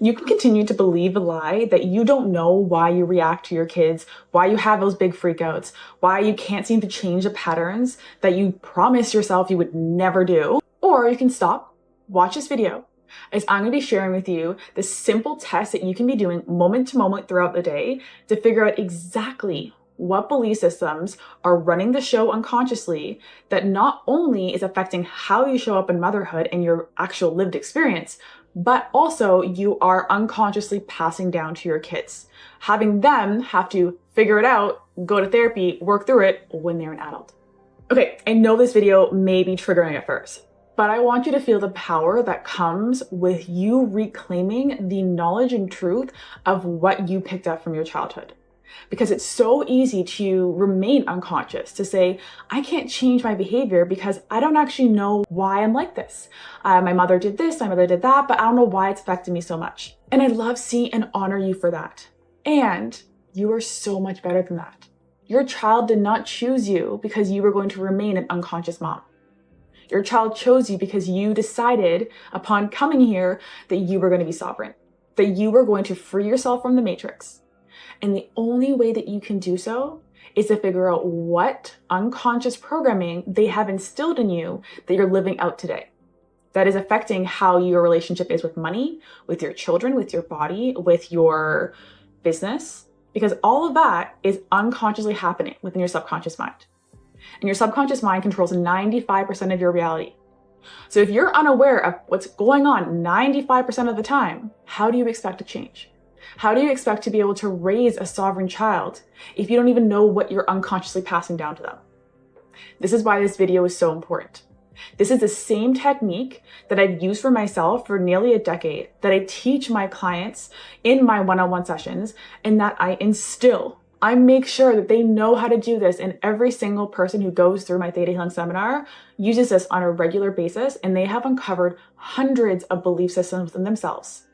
You can continue to believe a lie that you don't know why you react to your kids, why you have those big freakouts, why you can't seem to change the patterns that you promised yourself you would never do. Or you can stop, watch this video, as I'm going to be sharing with you the simple test that you can be doing moment to moment throughout the day to figure out exactly what belief systems are running the show unconsciously that not only is affecting how you show up in motherhood and your actual lived experience, but also you are unconsciously passing down to your kids, having them have to figure it out, go to therapy, work through it when they're an adult. Okay, I know this video may be triggering at first, but I want you to feel the power that comes with you reclaiming the knowledge and truth of what you picked up from your childhood. Because it's so easy to remain unconscious, to say, I can't change my behavior because I don't actually know why I'm like this. My mother did this, my mother did that, but I don't know why it's affected me so much. And I love, see, and honor you for that. And you are so much better than that. Your child did not choose you because you were going to remain an unconscious mom. Your child chose you because you decided upon coming here that you were going to be sovereign, that you were going to free yourself from the matrix. And the only way that you can do so is to figure out what unconscious programming they have instilled in you that you're living out today. That is affecting how your relationship is with money, with your children, with your body, with your business, because all of that is unconsciously happening within your subconscious mind. And your subconscious mind controls 95% of your reality. So if you're unaware of what's going on 95% of the time, how do you expect to change? How do you expect to be able to raise a sovereign child if you don't even know what you're unconsciously passing down to them? This is why this video is so important. This is the same technique that I've used for myself for nearly a decade, that I teach my clients in my one-on-one sessions, and that I instill. I make sure that they know how to do this, and every single person who goes through my Theta Healing seminar uses this on a regular basis, and they have uncovered hundreds of belief systems within themselves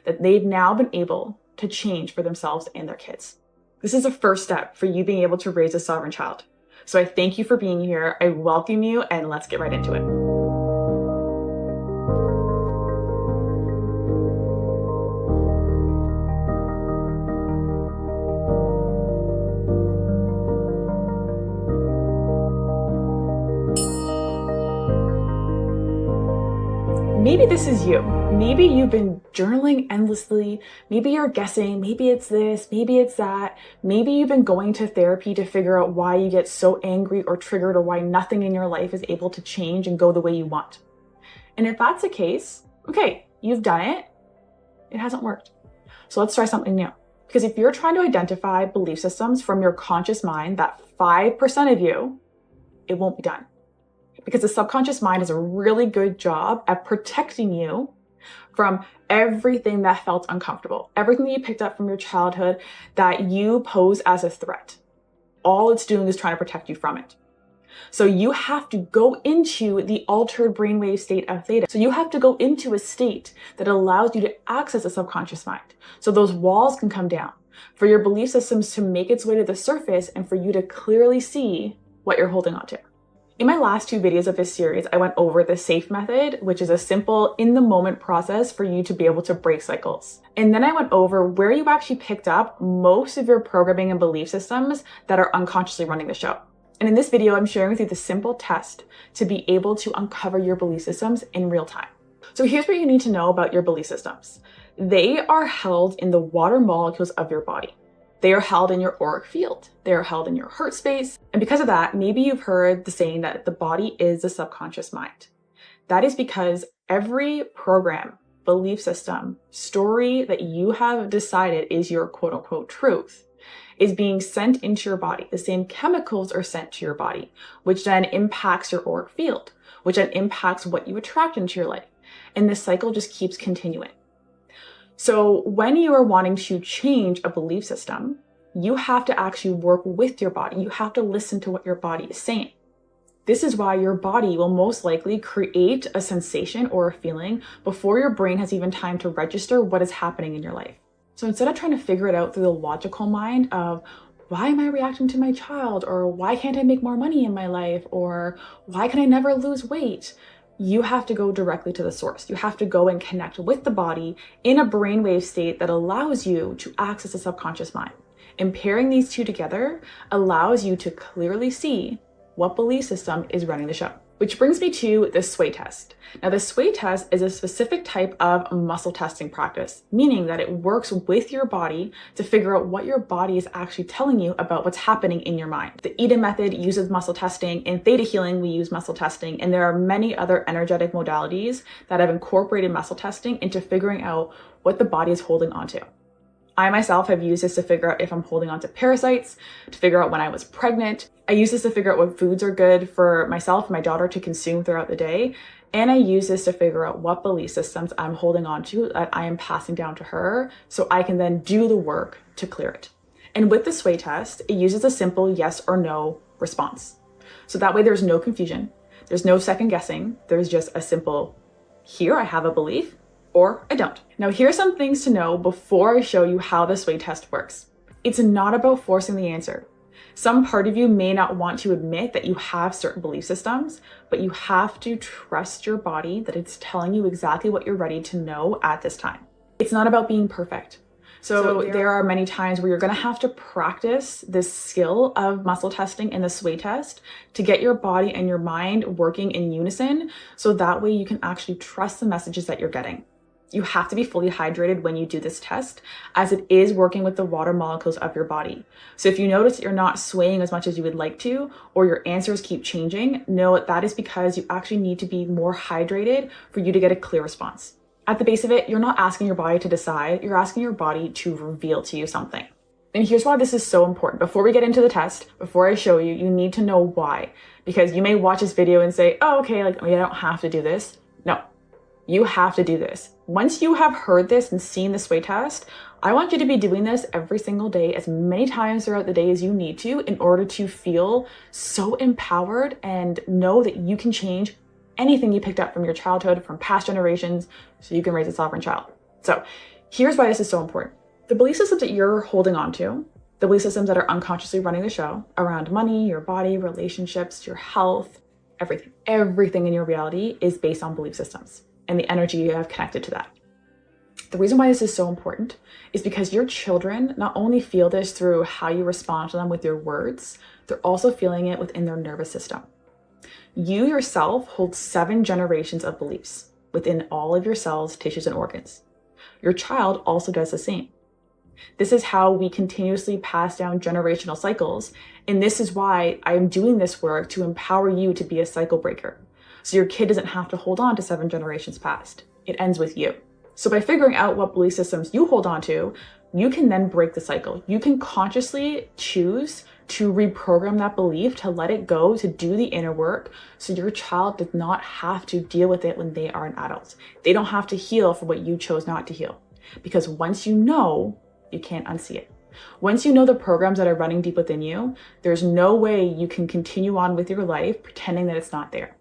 that they've now been able to change for themselves and their kids. This is the first step for you being able to raise a sovereign child. So I thank you for being here. I welcome you, and let's get right into it. Maybe this is you. Maybe you've been journaling endlessly. Maybe you're guessing, maybe it's this, maybe it's that. Maybe you've been going to therapy to figure out why you get so angry or triggered, or why nothing in your life is able to change and go the way you want. And if that's the case, okay, you've done it. It hasn't worked. So let's try something new. Because if you're trying to identify belief systems from your conscious mind, that 5% of you, it won't be done. Because the subconscious mind does a really good job at protecting you from everything that felt uncomfortable, everything that you picked up from your childhood that you pose as a threat. All it's doing is trying to protect you from it. So you have to go into the altered brainwave state of theta. So you have to go into a state that allows you to access the subconscious mind. So those walls can come down, for your belief systems to make its way to the surface, and for you to clearly see what you're holding on to. In my last 2 videos of this series, I went over the SAFE method, which is a simple in-the-moment process for you to be able to break cycles. And then I went over where you actually picked up most of your programming and belief systems that are unconsciously running the show. And in this video, I'm sharing with you the simple test to be able to uncover your belief systems in real time. So here's what you need to know about your belief systems. They are held in the water molecules of your body. They are held in your auric field. They are held in your heart space. And because of that, maybe you've heard the saying that the body is the subconscious mind. That is because every program, belief system, story that you have decided is your quote unquote truth is being sent into your body. The same chemicals are sent to your body, which then impacts your auric field, which then impacts what you attract into your life. And this cycle just keeps continuing. So when you are wanting to change a belief system, you have to actually work with your body. You have to listen to what your body is saying. This is why your body will most likely create a sensation or a feeling before your brain has even time to register what is happening in your life. So instead of trying to figure it out through the logical mind of, why am I reacting to my child? Or why can't I make more money in my life? Or why can I never lose weight? You have to go directly to the source. You have to go and connect with the body in a brainwave state that allows you to access the subconscious mind. And pairing these two together allows you to clearly see what belief system is running the show. Which brings me to the sway test. Now, the sway test is a specific type of muscle testing practice, meaning that it works with your body to figure out what your body is actually telling you about what's happening in your mind. The Eden method uses muscle testing. In ThetaHealing, we use muscle testing, and there are many other energetic modalities that have incorporated muscle testing into figuring out what the body is holding onto. I myself have used this to figure out if I'm holding on to parasites, to figure out when I was pregnant. I use this to figure out what foods are good for myself and my daughter to consume throughout the day. And I use this to figure out what belief systems I'm holding on to that I am passing down to her so I can then do the work to clear it. And with the sway test, it uses a simple yes or no response. So that way there's no confusion. There's no second guessing. There's just a simple, here I have a belief, or I don't. Now, here's some things to know before I show you how the sway test works. It's not about forcing the answer. Some part of you may not want to admit that you have certain belief systems, but you have to trust your body that it's telling you exactly what you're ready to know at this time. It's not about being perfect. So there are many times where you're going to have to practice this skill of muscle testing and the sway test to get your body and your mind working in unison, so that way you can actually trust the messages that you're getting. You have to be fully hydrated when you do this test, as it is working with the water molecules of your body. So if you notice that you're not swaying as much as you would like to, or your answers keep changing, know that is because you actually need to be more hydrated for you to get a clear response. At the base of it, you're not asking your body to decide, you're asking your body to reveal to you something. And here's why this is so important. Before we get into the test, before I show you, you need to know why. Because you may watch this video and say, oh, okay, I don't have to do this. No. You have to do this. Once you have heard this and seen the sway test, I want you to be doing this every single day, as many times throughout the day as you need to, in order to feel so empowered and know that you can change anything you picked up from your childhood, from past generations, so you can raise a sovereign child. So here's why this is so important. The belief systems that you're holding on to, the belief systems that are unconsciously running the show around money, your body, relationships, your health, everything in your reality is based on belief systems and the energy you have connected to that. The reason why this is so important is because your children not only feel this through how you respond to them with your words, they're also feeling it within their nervous system. You yourself hold 7 generations of beliefs within all of your cells, tissues, and organs. Your child also does the same. This is how we continuously pass down generational cycles, and this is why I'm doing this work to empower you to be a cycle breaker. So your kid doesn't have to hold on to 7 generations past. It ends with you. So by figuring out what belief systems you hold on to, you can then break the cycle. You can consciously choose to reprogram that belief, to let it go, to do the inner work, so your child does not have to deal with it when they are an adult. They don't have to heal for what you chose not to heal. Because once you know, you can't unsee it. Once you know the programs that are running deep within you, there's no way you can continue on with your life pretending that it's not there.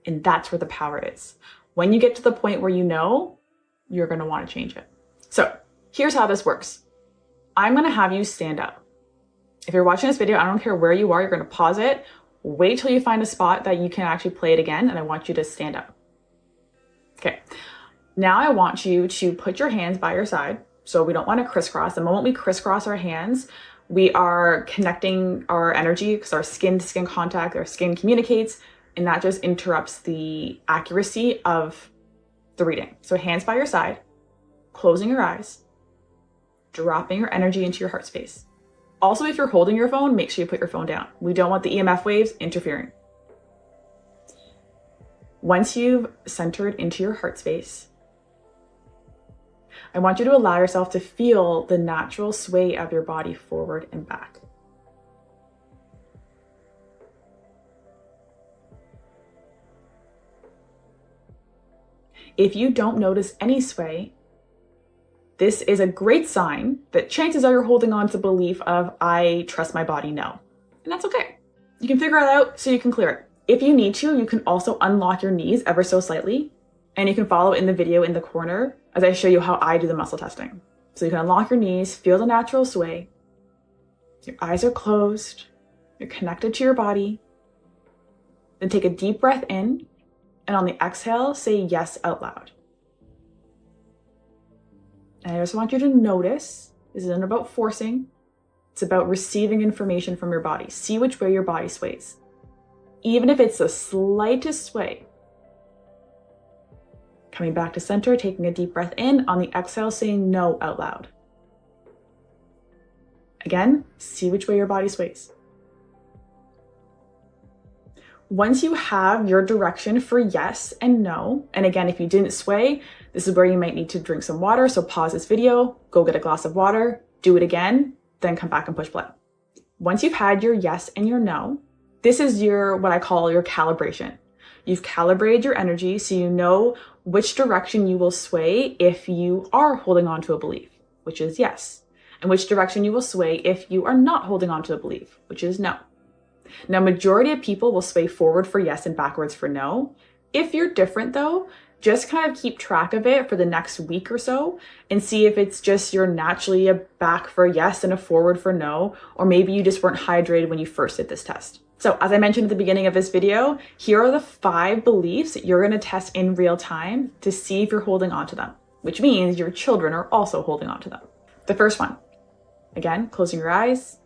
And that's where the power is. When you get to the point where you know, you're going to want to change it. So here's how this works. I'm going to have you stand up. If you're watching this video, I don't care where you are, you're going to pause it. Wait till you find a spot that you can actually play it again, and I want you to stand up. Okay. Now I want you to put your hands by your side. So we don't want to crisscross. The moment we crisscross our hands, we are connecting our energy, because our skin to skin contact, our skin communicates, and that just interrupts the accuracy of the reading. So hands by your side, closing your eyes, dropping your energy into your heart space. Also, if you're holding your phone, make sure you put your phone down. We don't want the EMF waves interfering. Once you've centered into your heart space, I want you to allow yourself to feel the natural sway of your body forward and back. If you don't notice any sway, this is a great sign that chances are you're holding on to belief of, I trust my body, no. And that's okay. You can figure it out so you can clear it. If you need to, you can also unlock your knees ever so slightly, and you can follow in the video in the corner as I show you how I do the muscle testing. So you can unlock your knees, feel the natural sway. Your eyes are closed. You're connected to your body. Then take a deep breath in And on the exhale, say yes out loud. And I just want you to notice, this isn't about forcing, it's about receiving information from your body. See which way your body sways. Even if it's the slightest sway. Coming back to center, taking a deep breath in. On the exhale, saying no out loud. Again, see which way your body sways. Once you have your direction for yes and no, and again, if you didn't sway, this is where you might need to drink some water. So pause this video, go get a glass of water, do it again, then come back and push play. Once you've had your yes and your no, this is your, what I call your calibration. You've calibrated your energy so you know which direction you will sway if you are holding on to a belief, which is yes, and which direction you will sway if you are not holding on to a belief, which is no. Now, majority of people will sway forward for yes and backwards for no. If you're different though, just kind of keep track of it for the next week or so and see if it's just you're naturally a back for yes and a forward for no, or maybe you just weren't hydrated when you first did this test. So as I mentioned at the beginning of this video, here are the 5 beliefs that you're going to test in real time to see if you're holding on to them, which means your children are also holding on to them. The first one, again, closing your eyes,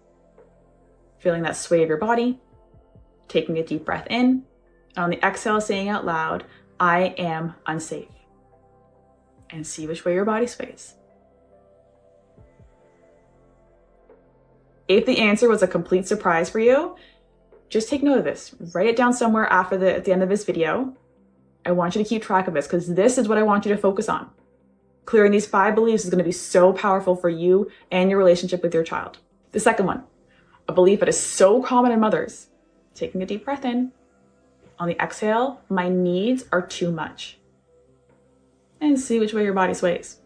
feeling that sway of your body, taking a deep breath in, and on the exhale, saying out loud, I am unsafe. And see which way your body sways. If the answer was a complete surprise for you, just take note of this. Write it down somewhere at the end of this video. I want you to keep track of this because this is what I want you to focus on. Clearing these 5 beliefs is going to be so powerful for you and your relationship with your child. The second one, a belief that is so common in mothers. Taking a deep breath in. On the exhale, my needs are too much. And see which way your body sways.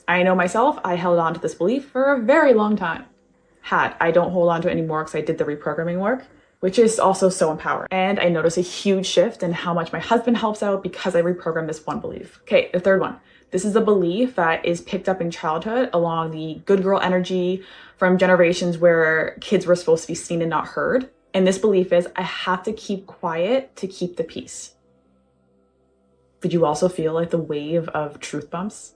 I know myself, I held on to this belief for a very long time. I don't hold on to it anymore because I did the reprogramming work, which is also so empowering. And I noticed a huge shift in how much my husband helps out because I reprogrammed this one belief. Okay, the third one. This is a belief that is picked up in childhood along the good girl energy from generations where kids were supposed to be seen and not heard. And this belief is, I have to keep quiet to keep the peace. Did you also feel like the wave of truth bumps?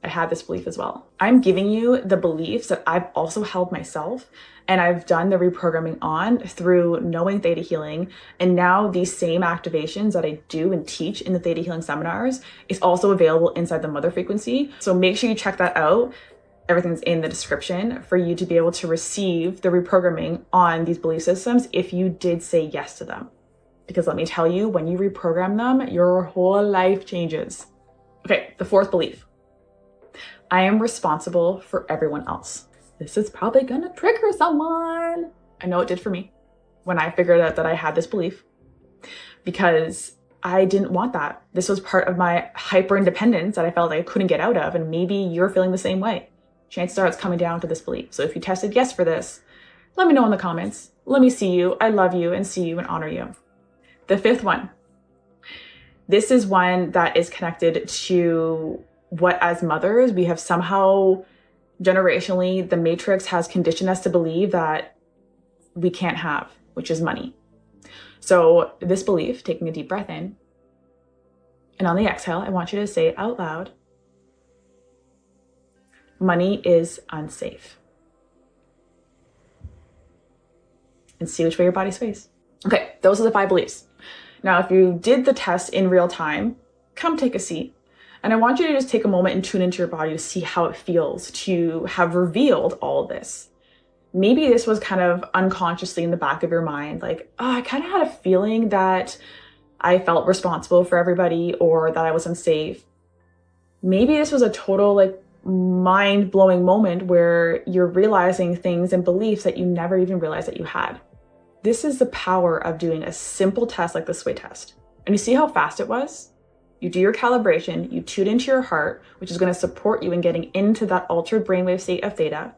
I had this belief as well. I'm giving you the beliefs that I've also held myself, and I've done the reprogramming on through knowing Theta Healing. And now these same activations that I do and teach in the Theta Healing seminars is also available inside the Mother frequency. So make sure you check that out. Everything's in the description for you to be able to receive the reprogramming on these belief systems if you did say yes to them. Because let me tell you, when you reprogram them, your whole life changes. Okay, the 4th belief. I am responsible for everyone else. This is probably gonna trigger someone. I know it did for me when I figured out that I had this belief because I didn't want that. This was part of my hyper independence that I felt like I couldn't get out of. And maybe you're feeling the same way. Chances are it's coming down to this belief. So if you tested yes for this, let me know in the comments. Let me see you. I love you and see you and honor you. The 5th one. This is one that is connected to what as mothers, we have somehow generationally, the matrix has conditioned us to believe that we can't have, which is money. So this belief, taking a deep breath in, and on the exhale, I want you to say out loud, money is unsafe. And see which way your body sways. Okay, those are the 5 beliefs. Now, if you did the test in real time, come take a seat. And I want you to just take a moment and tune into your body to see how it feels to have revealed all of this. Maybe this was kind of unconsciously in the back of your mind, like, oh, I kind of had a feeling that I felt responsible for everybody or that I was unsafe. Maybe this was a total like mind-blowing moment where you're realizing things and beliefs that you never even realized that you had. This is the power of doing a simple test like the sway test. And you see how fast it was? You do your calibration, you tune into your heart, which is going to support you in getting into that altered brainwave state of theta.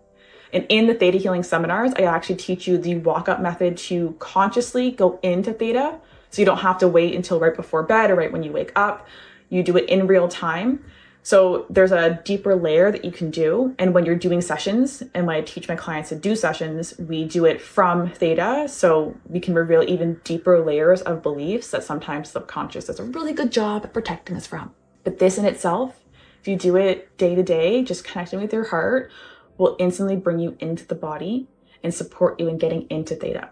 And in the Theta Healing seminars, I actually teach you the walk-up method to consciously go into theta. So you don't have to wait until right before bed or right when you wake up. You do it in real time. So there's a deeper layer that you can do. And when you're doing sessions, and when I teach my clients to do sessions, we do it from Theta. So we can reveal even deeper layers of beliefs that sometimes subconscious does a really good job at protecting us from. But this in itself, if you do it day to day, just connecting with your heart, will instantly bring you into the body and support you in getting into Theta.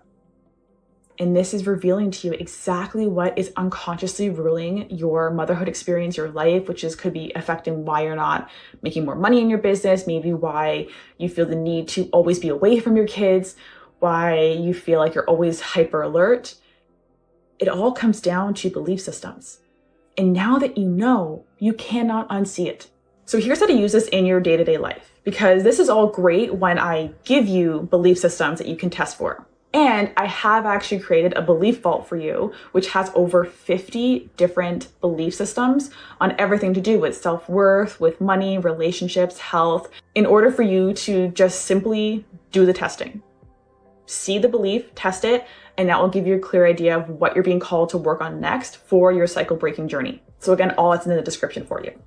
And this is revealing to you exactly what is unconsciously ruling your motherhood experience, your life, which could be affecting why you're not making more money in your business, maybe why you feel the need to always be away from your kids, why you feel like you're always hyper alert. It all comes down to belief systems. And now that you know, you cannot unsee it. So here's how to use this in your day-to-day life, because this is all great when I give you belief systems that you can test for. And I have actually created a belief vault for you, which has over 50 different belief systems on everything to do with self-worth, with money, relationships, health, in order for you to just simply do the testing. See the belief, test it, and that will give you a clear idea of what you're being called to work on next for your cycle breaking journey. So again, all that's in the description for you.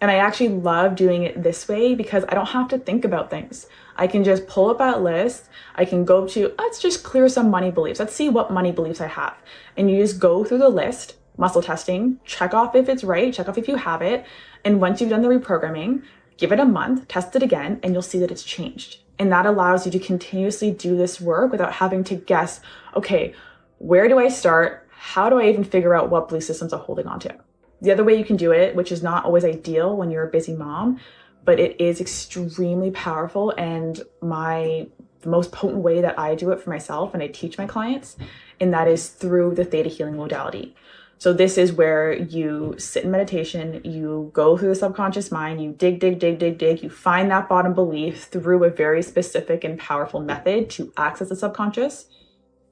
And I actually love doing it this way because I don't have to think about things. I can just pull up that list. I can go to, let's just clear some money beliefs. Let's see what money beliefs I have. And you just go through the list, muscle testing, check off if it's right, check off if you have it. And once you've done the reprogramming, give it a month, test it again, and you'll see that it's changed. And that allows you to continuously do this work without having to guess, okay, where do I start? How do I even figure out what belief systems I'm holding on to? The other way you can do it, which is not always ideal when you're a busy mom, but it is extremely powerful, and the most potent way that I do it for myself and I teach my clients, and that is through the Theta Healing modality. So this is where you sit in meditation, you go through the subconscious mind, you dig, you find that bottom belief through a very specific and powerful method to access the subconscious.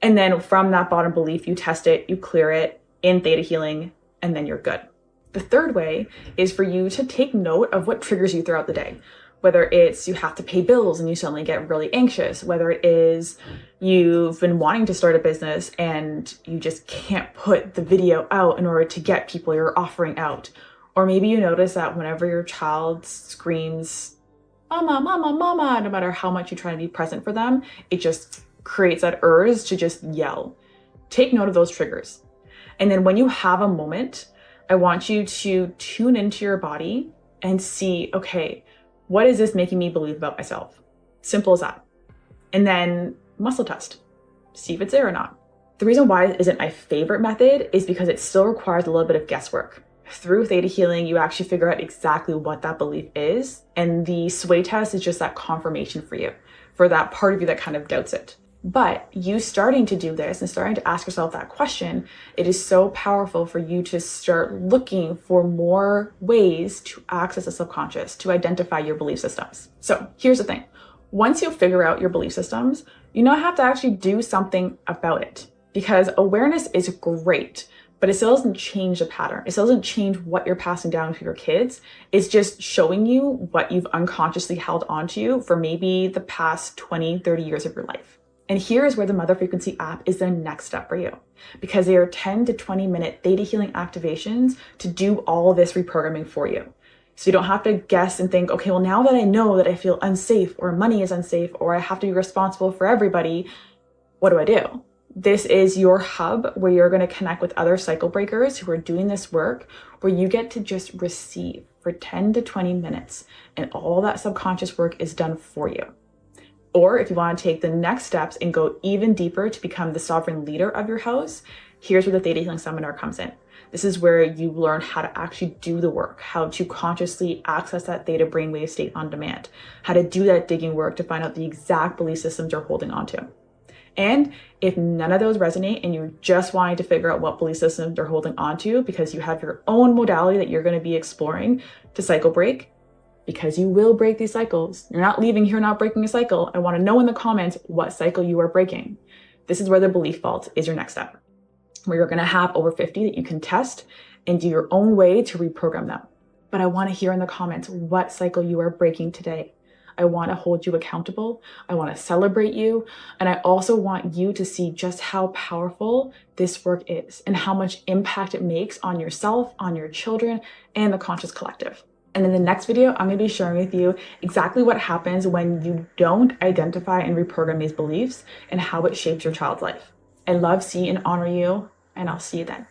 And then from that bottom belief, you test it, you clear it in Theta Healing, and then you're good. The third way is for you to take note of what triggers you throughout the day. Whether it's you have to pay bills and you suddenly get really anxious, whether it is you've been wanting to start a business and you just can't put the video out in order to get people you're offering out. Or maybe you notice that whenever your child screams, mama, mama, mama, no matter how much you try to be present for them, it just creates that urge to just yell. Take note of those triggers. And then when you have a moment, I want you to tune into your body and see, okay, what is this making me believe about myself? Simple as that. And then muscle test, see if it's there or not. The reason why it isn't my favorite method is because it still requires a little bit of guesswork. Through Theta Healing, you actually figure out exactly what that belief is. And the sway test is just that confirmation for you, for that part of you that kind of doubts it. But you starting to do this and starting to ask yourself that question, it is so powerful for you to start looking for more ways to access the subconscious, to identify your belief systems. So here's the thing. Once you figure out your belief systems, you now have to actually do something about it, because awareness is great, but it still doesn't change the pattern. It still doesn't change what you're passing down to your kids. It's just showing you what you've unconsciously held onto for maybe the past 20, 30 years of your life. And here is where the Mother Frequency app is the next step for you, because they are 10 to 20 minute Theta Healing activations to do all this reprogramming for you. So you don't have to guess and think, okay, well, now that I know that I feel unsafe or money is unsafe or I have to be responsible for everybody, what do I do? This is your hub where you're going to connect with other cycle breakers who are doing this work, where you get to just receive for 10 to 20 minutes and all that subconscious work is done for you. Or if you want to take the next steps and go even deeper to become the sovereign leader of your house, here's where the Theta Healing Seminar comes in. This is where you learn how to actually do the work, how to consciously access that theta brainwave state on demand, how to do that digging work to find out the exact belief systems you're holding onto. And if none of those resonate and you're just wanting to figure out what belief systems you're holding onto because you have your own modality that you're going to be exploring to cycle break, because you will break these cycles. You're not leaving here not breaking a cycle. I want to know in the comments what cycle you are breaking. This is where the belief vault is your next step, where you're going to have over 50 that you can test and do your own way to reprogram them. But I want to hear in the comments what cycle you are breaking today. I want to hold you accountable. I want to celebrate you. And I also want you to see just how powerful this work is and how much impact it makes on yourself, on your children, and the conscious collective. And in the next video, I'm going to be sharing with you exactly what happens when you don't identify and reprogram these beliefs and how it shapes your child's life. I love, see, and honor you, and I'll see you then.